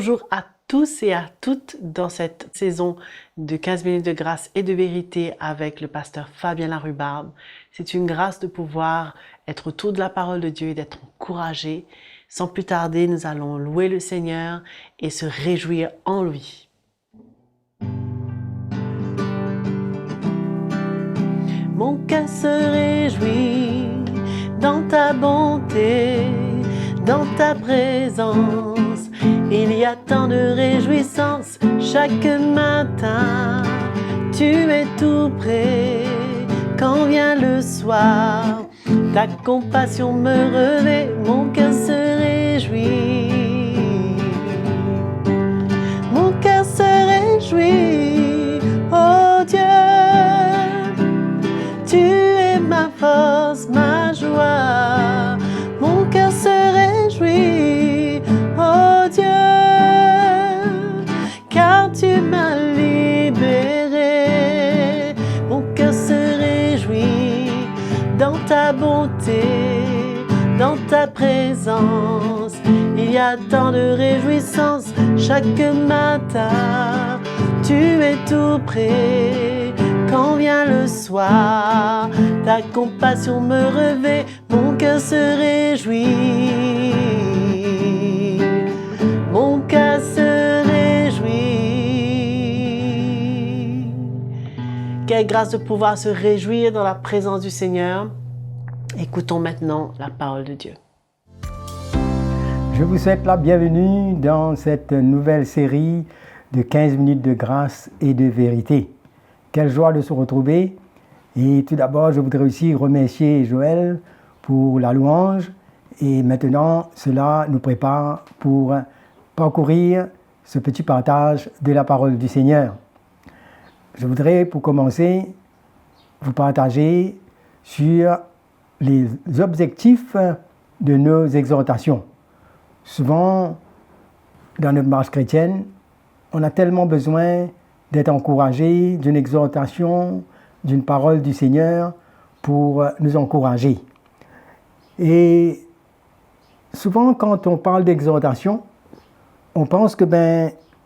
Bonjour à tous et à toutes dans cette saison de 15 minutes de grâce et de vérité avec le pasteur Fabien Larrubarbe. C'est une grâce de pouvoir être autour de la parole de Dieu et d'être encouragé. Sans plus tarder, nous allons louer le Seigneur et se réjouir en lui. Mon cœur se réjouit dans ta bonté, dans ta présence. Il y a tant de réjouissance chaque matin. Tu es tout près quand vient le soir. Ta compassion me revêt, mon cœur se réjouit. Mon cœur se réjouit, oh Dieu. Tu es ma force, ma joie. Mon cœur se réjouit, oh Dieu, car tu m'as libéré. Mon cœur se réjouit dans ta bonté, dans ta présence. Il y a tant de réjouissance chaque matin. Tu es tout près quand vient le soir. Ta compassion me revêt, mon cœur se réjouit. Mon cœur se réjouit. Quelle grâce de pouvoir se réjouir dans la présence du Seigneur. Écoutons maintenant la parole de Dieu. Je vous souhaite la bienvenue dans cette nouvelle série de 15 minutes de grâce et de vérité. Quelle joie de se retrouver. Et tout d'abord, je voudrais aussi remercier Joël pour la louange. Et maintenant, cela nous prépare pour parcourir ce petit partage de la parole du Seigneur. Je voudrais, pour commencer, vous partager sur les objectifs de nos exhortations. Souvent, dans notre marche chrétienne, on a tellement besoin d'être encouragé, d'une exhortation, d'une parole du Seigneur pour nous encourager. Et souvent, quand on parle d'exhortation, on pense que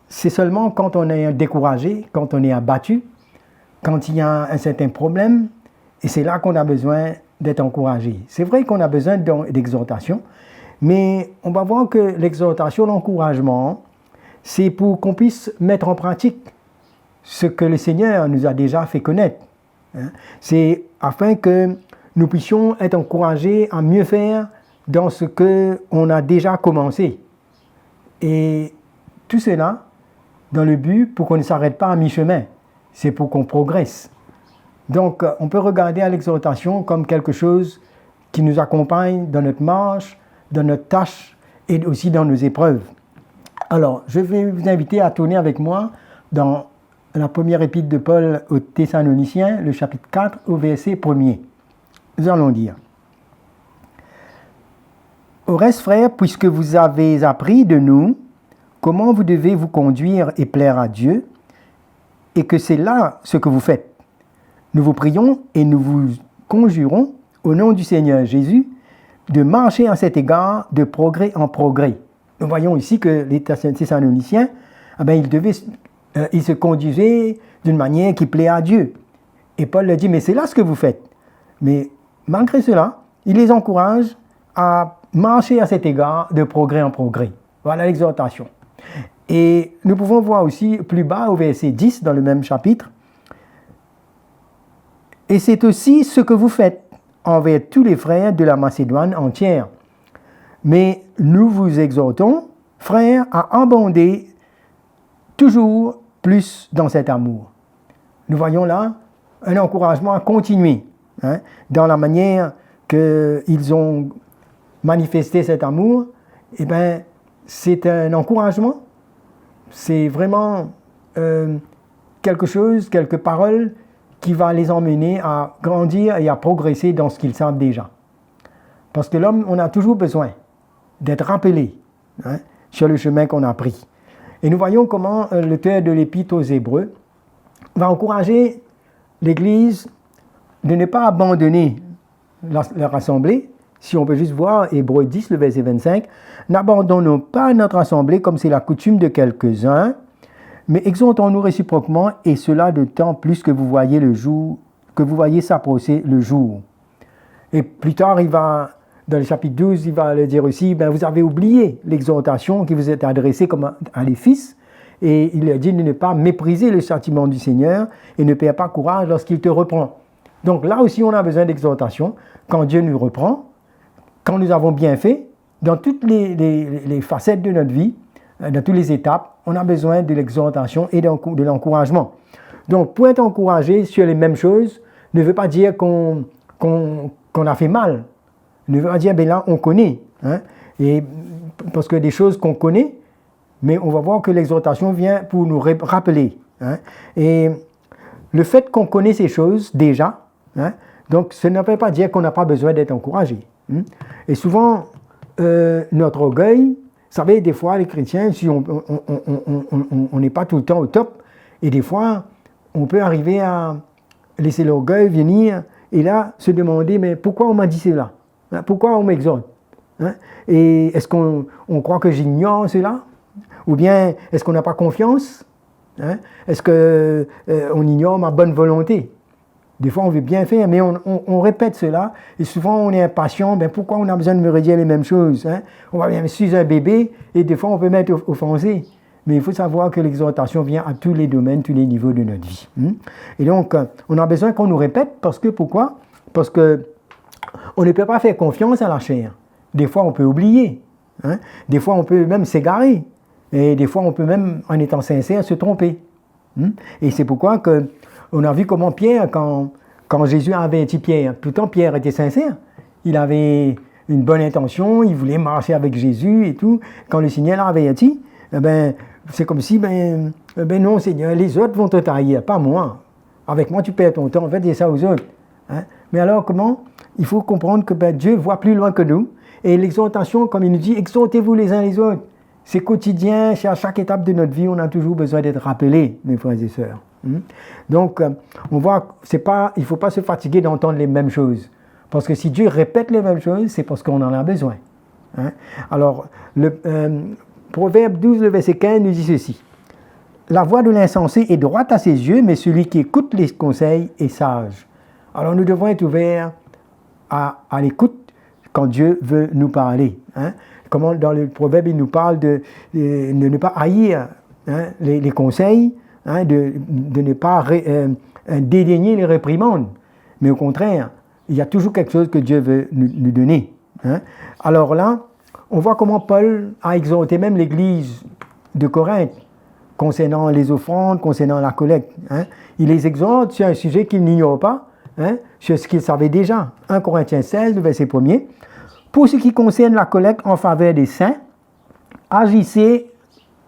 c'est seulement quand on est découragé, quand on est abattu, quand il y a un certain problème, et c'est là qu'on a besoin d'être encouragé. C'est vrai qu'on a besoin d'exhortation, mais on va voir que l'exhortation, l'encouragement, c'est pour qu'on puisse mettre en pratique ce que le Seigneur nous a déjà fait connaître. C'est afin que nous puissions être encouragés à mieux faire dans ce qu'on a déjà commencé. Et tout cela dans le but pour qu'on ne s'arrête pas à mi-chemin. C'est pour qu'on progresse. Donc, on peut regarder à l'exhortation comme quelque chose qui nous accompagne dans notre marche, dans notre tâche et aussi dans nos épreuves. Alors, je vais vous inviter à tourner avec moi dans la première épître de Paul aux Thessaloniciens, le chapitre 4, au verset 1er. Nous allons dire: Au reste, frères, puisque vous avez appris de nous comment vous devez vous conduire et plaire à Dieu, et que c'est là ce que vous faites, nous vous prions et nous vous conjurons, au nom du Seigneur Jésus, de marcher à cet égard de progrès en progrès. Nous voyons ici que les Thessaloniciens, ils se conduisaient d'une manière qui plaît à Dieu. Et Paul leur dit, mais c'est là ce que vous faites. Mais malgré cela, il les encourage à marcher à cet égard de progrès en progrès. Voilà l'exhortation. Et nous pouvons voir aussi plus bas au verset 10 dans le même chapitre, et c'est aussi ce que vous faites envers tous les frères de la Macédoine entière. Mais nous vous exhortons, frères, à abonder toujours plus dans cet amour. Nous voyons là un encouragement à continuer dans la manière qu'ils ont manifesté cet amour. Eh bien, c'est un encouragement, c'est vraiment quelque chose, quelques paroles qui va les emmener à grandir et à progresser dans ce qu'ils savent déjà. Parce que l'homme, on a toujours besoin d'être rappelé sur le chemin qu'on a pris. Et nous voyons comment l'auteur de l'Épître aux Hébreux va encourager l'Église de ne pas abandonner leur assemblée, si on peut juste voir Hébreux 10, le verset 25, « N'abandonnons pas notre assemblée comme c'est la coutume de quelques-uns, mais exhortons-nous réciproquement, et cela d'autant plus que vous voyez s'approcher le jour. » Et plus tard, dans le chapitre 12, il va le dire aussi, vous avez oublié l'exhortation qui vous est adressée comme à les fils, et il a dit de ne pas mépriser le châtiment du Seigneur et ne perdre pas courage lorsqu'il te reprend. Donc là aussi, on a besoin d'exhortation quand Dieu nous reprend, quand nous avons bien fait, dans toutes les facettes de notre vie, dans toutes les étapes, on a besoin de l'exhortation et de l'encouragement. Donc, pour être encouragé sur les mêmes choses, ne veut pas dire qu'on a fait mal. Ne veut pas dire, là, on connaît. Et parce que des choses qu'on connaît, mais on va voir que l'exhortation vient pour nous rappeler. Et le fait qu'on connaît ces choses déjà, donc ça ne veut pas dire qu'on n'a pas besoin d'être encouragé. Et souvent, notre orgueil, vous savez, des fois, les chrétiens, si on n'est pas tout le temps au top, et des fois, on peut arriver à laisser l'orgueil venir, et là, se demander, mais pourquoi on m'a dit cela? Pourquoi on m'exhorte? Et est-ce qu'on croit que j'ignore cela? Ou bien, est-ce qu'on n'a pas confiance? Est-ce qu'on ignore ma bonne volonté? Des fois, on veut bien faire, mais on répète cela, et souvent, on est impatient. Pourquoi on a besoin de me redire les mêmes choses? On va bien, je suis un bébé, et des fois, on peut m'être offensé. Mais il faut savoir que l'exhortation vient à tous les domaines, tous les niveaux de notre vie. Et donc, on a besoin qu'on nous répète, pourquoi? Parce que on ne peut pas faire confiance à la chair. Des fois, on peut oublier. Des fois, on peut même s'égarer. Et des fois, on peut même, en étant sincère, se tromper. Et c'est pourquoi on a vu comment Pierre, quand Jésus a averti Pierre, tout le temps Pierre était sincère. Il avait une bonne intention, il voulait marcher avec Jésus et tout. Quand le Seigneur l'a averti, c'est comme si, non Seigneur, les autres vont te trahir, pas moi. Avec moi, tu perds ton temps, en fait, dis ça aux autres. Mais alors, comment? Il faut comprendre que Dieu voit plus loin que nous. Et l'exhortation, comme il nous dit, exhortez-vous les uns les autres. C'est quotidien, à chaque étape de notre vie, on a toujours besoin d'être rappelés, mes frères et sœurs. Donc, on voit, il ne faut pas se fatiguer d'entendre les mêmes choses. Parce que si Dieu répète les mêmes choses, c'est parce qu'on en a besoin. Alors, le Proverbe 12, le verset 15 nous dit ceci. La voix de l'insensé est droite à ses yeux, mais celui qui écoute les conseils est sage. Alors, nous devons être ouverts à l'écoute quand Dieu veut nous parler. Comment dans le Proverbe, il nous parle de ne pas haïr les conseils, de ne pas dédaigner les réprimandes. Mais au contraire, il y a toujours quelque chose que Dieu veut nous donner. Alors là, on voit comment Paul a exhorté même l'église de Corinthe concernant les offrandes, concernant la collecte. Il les exhorte sur un sujet qu'ils n'ignorent pas, sur ce qu'ils savaient déjà. 1 Corinthiens 16, le verset 1er. Pour ce qui concerne la collecte en faveur des saints, agissez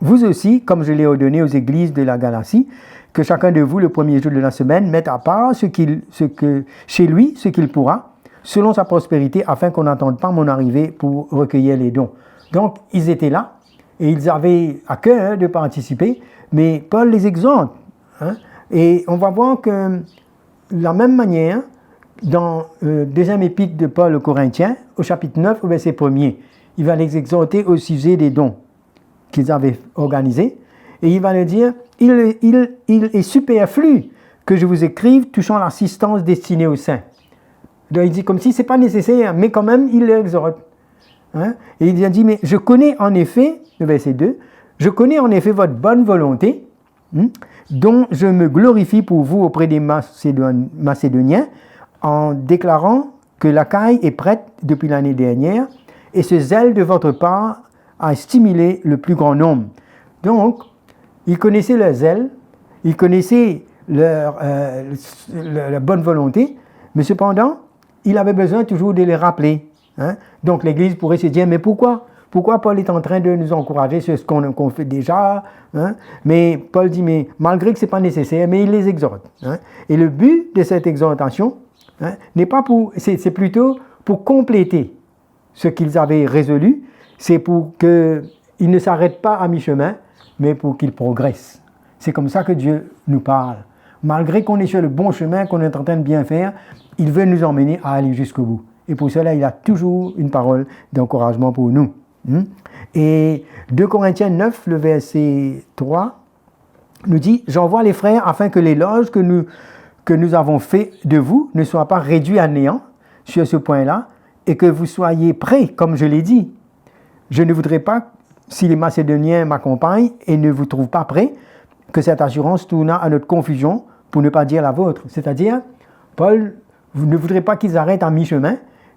vous aussi, comme je l'ai ordonné aux églises de la Galatie, que chacun de vous, le premier jour de la semaine, mette à part chez lui ce qu'il pourra, selon sa prospérité, afin qu'on n'attende pas mon arrivée pour recueillir les dons. Donc, ils étaient là, et ils avaient à cœur de participer, mais Paul les exhorte. Et on va voir que, de la même manière, dans le deuxième épître de Paul aux Corinthiens, au chapitre 9, au verset 1er, il va les exhorter au sujet des dons qu'ils avaient organisés, et il va leur dire, il est superflu que je vous écrive touchant l'assistance destinée aux saints. Donc il dit comme si ce n'est pas nécessaire, mais quand même, il l'exhorte. Et il a dit, mais je connais en effet, le verset 2, je connais en effet votre bonne volonté, dont je me glorifie pour vous auprès des Macédoniens, en déclarant que l'Achaïe est prête depuis l'année dernière, et ce zèle de votre part a stimulé le plus grand nombre. Donc, ils connaissaient leur zèle, ils connaissaient leur bonne volonté, mais cependant, il avait besoin toujours de les rappeler. Donc, l'Église pourrait se dire, mais pourquoi Paul est en train de nous encourager sur ce qu'on fait déjà? Mais Paul dit, mais malgré que ce n'est pas nécessaire, mais il les exhorte. Et le but de cette exhortation, n'est pas c'est plutôt pour compléter ce qu'ils avaient résolu, c'est pour qu'ils ne s'arrêtent pas à mi-chemin, mais pour qu'ils progressent. C'est comme ça que Dieu nous parle. Malgré qu'on est sur le bon chemin, qu'on est en train de bien faire, il veut nous emmener à aller jusqu'au bout. Et pour cela, il a toujours une parole d'encouragement pour nous. Et 2 Corinthiens 9, le verset 3, nous dit « J'envoie les frères afin que l'éloge que nous avons fait de vous ne soit pas réduit à néant sur ce point-là et que vous soyez prêts, comme je l'ai dit. Je ne voudrais pas, si les Macédoniens m'accompagnent et ne vous trouvent pas prêts, que cette assurance tourne à notre confusion pour ne pas dire la vôtre. » C'est-à-dire, Paul ne voudrait pas qu'ils arrêtent à mi-chemin,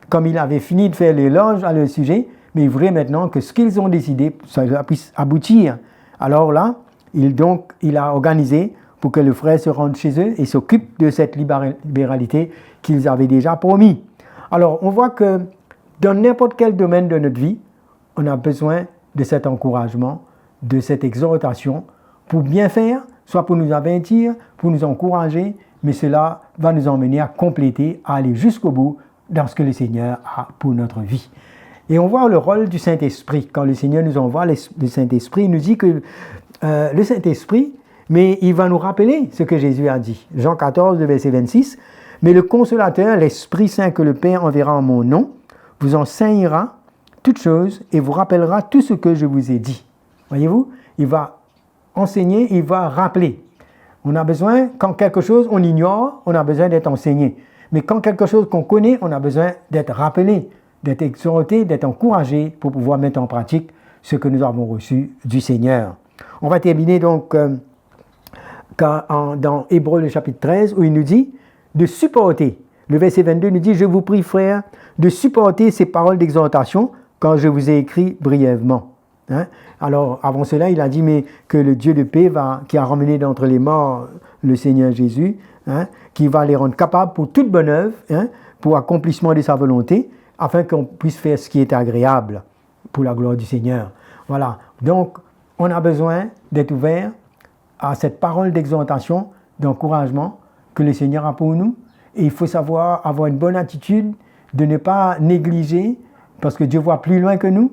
comme il avait fini de faire l'éloge à leur sujet, mais il voudrait maintenant que ce qu'ils ont décidé, ça puisse aboutir. Alors là, il a organisé pour que le frère se rende chez eux et s'occupe de cette libéralité qu'ils avaient déjà promis. Alors, on voit que dans n'importe quel domaine de notre vie, on a besoin de cet encouragement, de cette exhortation pour bien faire, soit pour nous avertir, pour nous encourager, mais cela va nous emmener à compléter, à aller jusqu'au bout dans ce que le Seigneur a pour notre vie. Et on voit le rôle du Saint-Esprit. Quand le Seigneur nous envoie le Saint-Esprit, il nous dit que le Saint-Esprit, mais il va nous rappeler ce que Jésus a dit. Jean 14, verset 26, « Mais le Consolateur, l'Esprit Saint que le Père enverra en mon nom, vous enseignera toutes choses et vous rappellera tout ce que je vous ai dit. » Voyez-vous, il va enseigner, il va rappeler. On a besoin, quand quelque chose on ignore, on a besoin d'être enseigné. Mais quand quelque chose qu'on connaît, on a besoin d'être rappelé, d'être exhorté, d'être encouragé pour pouvoir mettre en pratique ce que nous avons reçu du Seigneur. On va terminer donc dans Hébreux le chapitre 13 où il nous dit de supporter. Le verset 22 nous dit « Je vous prie, frères, de supporter ces paroles d'exhortation quand je vous ai écrit brièvement. » Alors, avant cela, il a dit mais que le Dieu de paix, qui a ramené d'entre les morts le Seigneur Jésus, qui va les rendre capables pour toute bonne œuvre, pour accomplissement de sa volonté, afin qu'on puisse faire ce qui est agréable pour la gloire du Seigneur. Voilà. Donc, on a besoin d'être ouvert à cette parole d'exhortation, d'encouragement que le Seigneur a pour nous. Et il faut savoir avoir une bonne attitude, de ne pas négliger, parce que Dieu voit plus loin que nous.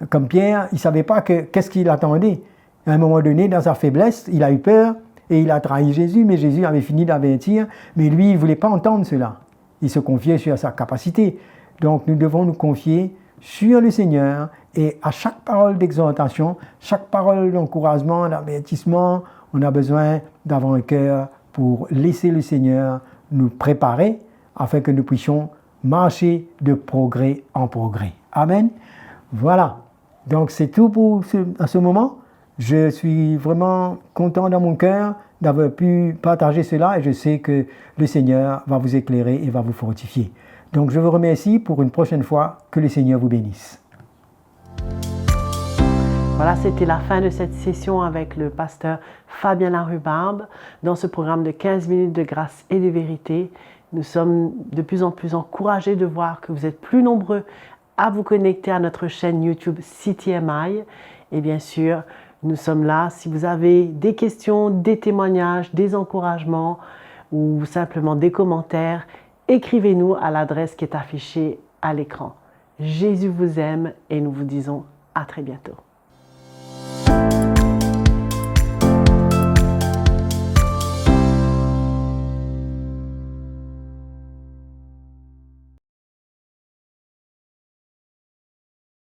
Comme Pierre, il ne savait pas qu'est-ce qu'il attendait. À un moment donné, dans sa faiblesse, il a eu peur et il a trahi Jésus, mais Jésus avait fini d'avertir. Mais lui, il ne voulait pas entendre cela. Il se confiait sur sa capacité. Donc, nous devons nous confier sur le Seigneur et à chaque parole d'exhortation, chaque parole d'encouragement, d'avertissement, on a besoin d'avoir un cœur pour laisser le Seigneur nous préparer afin que nous puissions marcher de progrès en progrès. Amen. Voilà. Donc, c'est tout pour à ce moment. Je suis vraiment content dans mon cœur d'avoir pu partager cela et je sais que le Seigneur va vous éclairer et va vous fortifier. Donc, je vous remercie pour une prochaine fois. Que le Seigneur vous bénisse. Voilà, c'était la fin de cette session avec le pasteur Fabien Larrubarbe dans ce programme de 15 minutes de grâce et de vérité. Nous sommes de plus en plus encouragés de voir que vous êtes plus nombreux à vous connecter à notre chaîne YouTube CTMI. Et bien sûr, nous sommes là. Si vous avez des questions, des témoignages, des encouragements ou simplement des commentaires, écrivez-nous à l'adresse qui est affichée à l'écran. Jésus vous aime et nous vous disons à très bientôt.